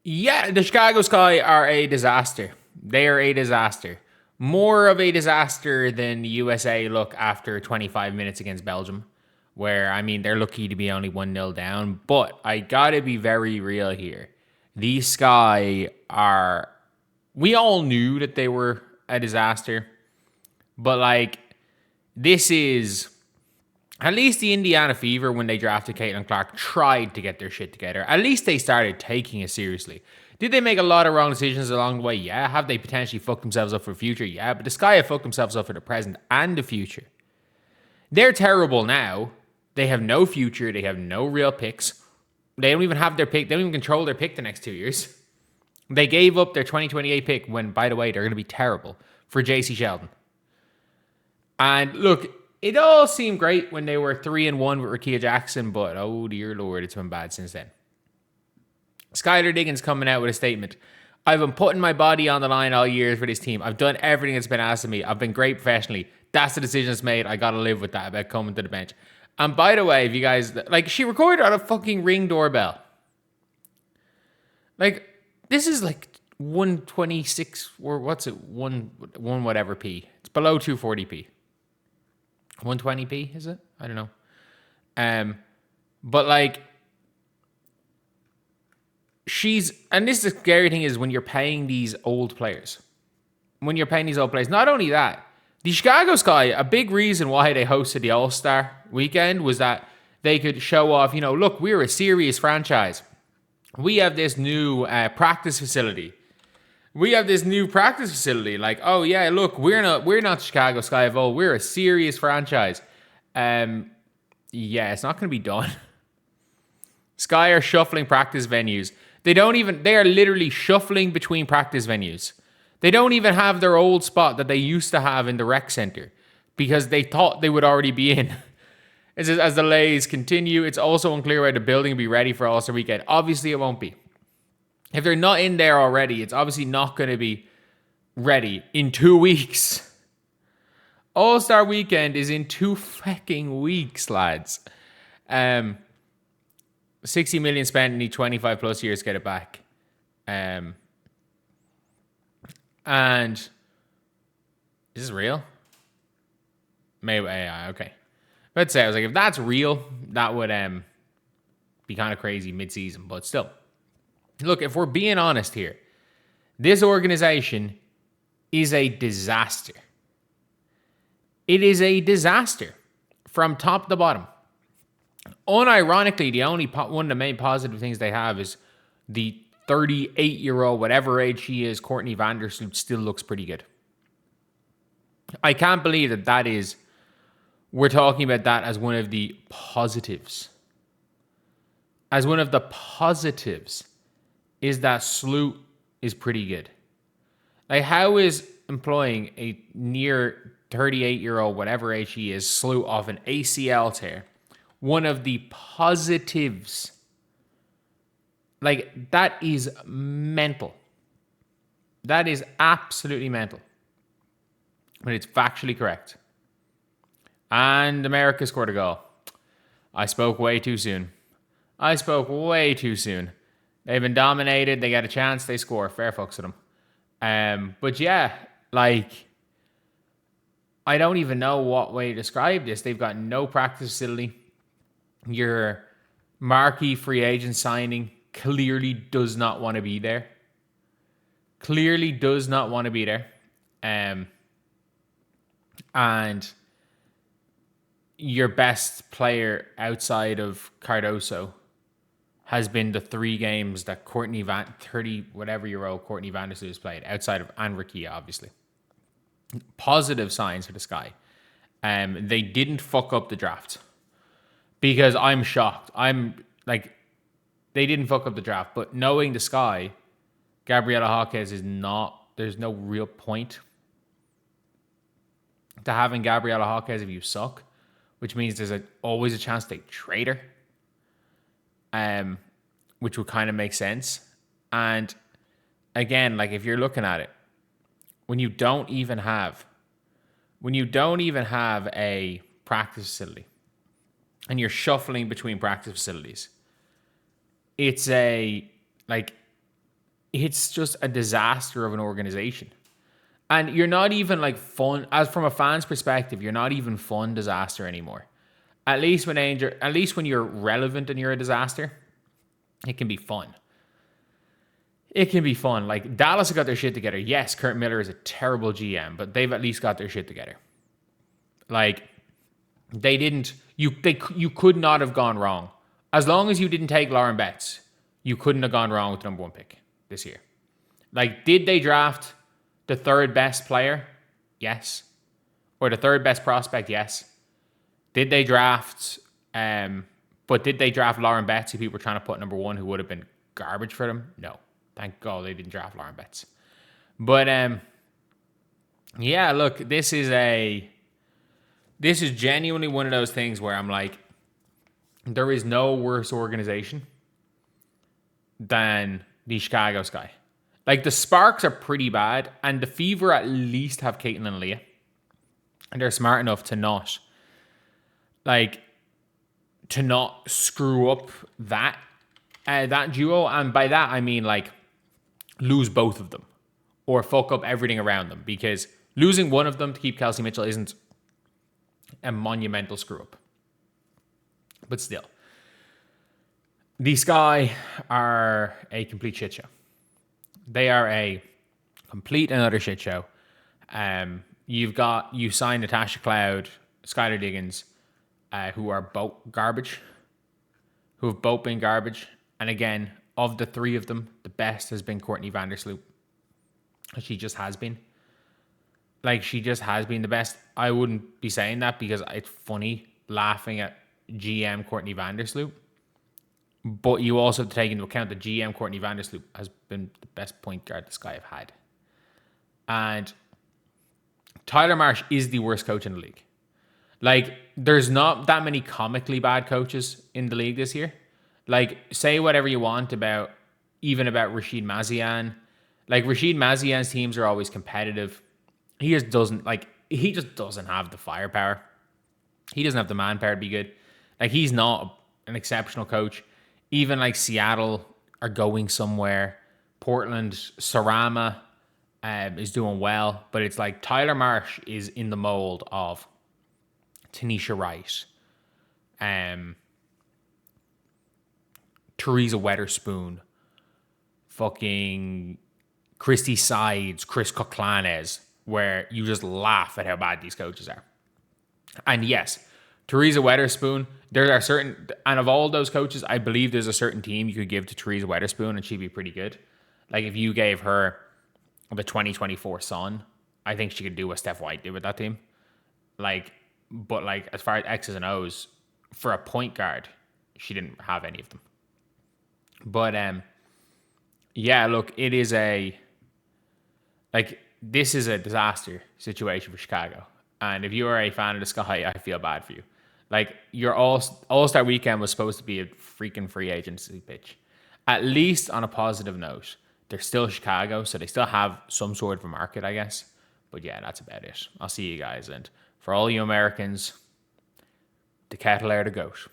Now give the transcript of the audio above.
Yeah, the Chicago Sky are a disaster. They are a disaster. More of a disaster than the USA look after 25 minutes against Belgium, where, I mean, they're lucky to be only 1-0 down. But I gotta be very real here. These Sky are. We all knew that they were a disaster, but like, this is. At least the Indiana Fever, when they drafted Caitlin Clark, tried to get their shit together. At least they started taking it seriously. Did they make a lot of wrong decisions along the way? Yeah. Have they potentially fucked themselves up for the future? Yeah. But the Sky have fucked themselves up for the present and the future. They're terrible now. They have no future. They have no real picks. They don't even have their pick. They don't even control their pick the next 2 years. They gave up their 2028 pick when, by the way, they're going to be terrible for JC Sheldon. And look, it all seemed great when they were 3-1 with Rakia Jackson, but oh dear Lord, it's been bad since then. Skylar Diggins coming out with a statement. I've been putting my body on the line all year for this team. I've done everything that's been asked of me. I've been great professionally. That's the decision that's made. I got to live with that about coming to the bench. And by the way, if you guys, like, she recorded on a fucking Ring doorbell. Like, this is like 126, or what's it? One whatever P. It's below 240p. 120p, is it? I don't know. But like, and this is the scary thing is when you're paying these old players. Not only that, the Chicago Sky, a big reason why they hosted the All-Star weekend was that they could show off, look, we're a serious franchise. We have this new practice facility. Like, oh yeah, look, we're not Chicago Sky of old. We're a serious franchise. Yeah, it's not going to be done. Sky are shuffling practice venues. They are literally shuffling between practice venues. They don't even have their old spot that they used to have in the rec center because they thought they would already be in. It says, as the delays continue, it's also unclear whether the building will be ready for All-Star Weekend. Obviously, it won't be. If they're not in there already, it's obviously not going to be ready in 2 weeks. All-Star Weekend is in 2 fucking weeks, lads. 60 million spent, need 25 plus years to get it back. And is this real? Maybe AI, okay. Let's say, I was like, if that's real, that would be kind of crazy mid-season, but still. Look, if we're being honest here, this organization is a disaster. It is a disaster from top to bottom. Unironically, the only one of the main positive things they have is the 38-year-old, whatever age she is, Courtney Vandersloot, still looks pretty good. I can't believe that is, we're talking about that as one of the positives. As one of the positives is that Sloot is pretty good. Like, how is employing a near 38-year-old, whatever age she is, Sloot off an ACL tear, one of the positives? Like, that is mental. That is absolutely mental. But it's factually correct. And America scored a goal. I spoke way too soon. They've been dominated. They got a chance. They score. Fair fucks to them. But yeah, like, I don't even know what way to describe this. They've got no practice facility. Your marquee free agent signing clearly does not want to be there. And your best player outside of Cardoso has been the 3 games that 30-whatever-year-old Courtney Vandersloot has played, outside of Anrakia, obviously. Positive signs for the Sky. They didn't fuck up the draft. Because I'm shocked. They didn't fuck up the draft, but knowing the Sky, Gabriela Hawkes is not, there's no real point to having Gabriela Hawkes if you suck, which means there's always a chance they trade her, which would kind of make sense. And again, like, if you're looking at it, when you don't even have a practice facility and you're shuffling between practice facilities, it's it's just a disaster of an organization. And you're not even like fun, as from a fan's perspective, you're not even fun disaster anymore. At least when you're relevant and you're a disaster, it can be fun. It can be fun. Like Dallas have got their shit together. Yes, Kurt Miller is a terrible GM, but they've at least got their shit together. Like they didn't. You could not have gone wrong. As long as you didn't take Lauren Betts, you couldn't have gone wrong with the number 1 pick this year. Like, did they draft the third best player? Yes. Or the third best prospect? Yes. Did they draft? But did they draft Lauren Betts, who people were trying to put number 1, who would have been garbage for them? No. Thank God they didn't draft Lauren Betts. But yeah, look, this is genuinely one of those things where I'm like, there is no worse organization than the Chicago Sky. Like, the Sparks are pretty bad, and the Fever at least have Caitlin and Leah. And they're smart enough to not screw up that duo. And by that, I mean, like, lose both of them or fuck up everything around them, because losing one of them to keep Kelsey Mitchell isn't a monumental screw up. But still, the Sky are a complete shit show. They are a complete and utter shit show. You signed Natasha Cloud, Skylar Diggins, who are both garbage, who have both been garbage. And again, of the three of them, the best has been Courtney Vandersloot. She just has been. Like, she just has been the best. I wouldn't be saying that because it's funny laughing at GM Courtney Vandersloot. But you also have to take into account that GM Courtney Vandersloot has been the best point guard the Sky have had. And Tyler Marsh is the worst coach in the league. Like, there's not that many comically bad coaches in the league this year. Like, say whatever you want about Rashid Mazian. Like, Rashid Mazian's teams are always competitive. He just doesn't have the firepower. He doesn't have the manpower to be good. Like, he's not an exceptional coach. Even like Seattle are going somewhere. Portland, Sarama is doing well. But it's like Tyler Marsh is in the mold of Tanisha Wright, Teresa Weatherspoon, fucking Christy Sides, Chris Koklanes, where you just laugh at how bad these coaches are. And yes, Teresa Weatherspoon, there are certain, and of all those coaches, I believe there's a certain team you could give to Teresa Weatherspoon and she'd be pretty good. Like, if you gave her the 2024 Sun, I think she could do what Steph White did with that team. Like, but like, as far as X's and O's, for a point guard, she didn't have any of them. But yeah, look, this is a disaster situation for Chicago. And if you are a fan of the Sky, I feel bad for you. Like, your All-Star weekend was supposed to be a freaking free agency pitch. At least on a positive note, they're still Chicago, so they still have some sort of a market, I guess. But yeah, that's about it. I'll see you guys. And for all you Americans, the kettle are the goat.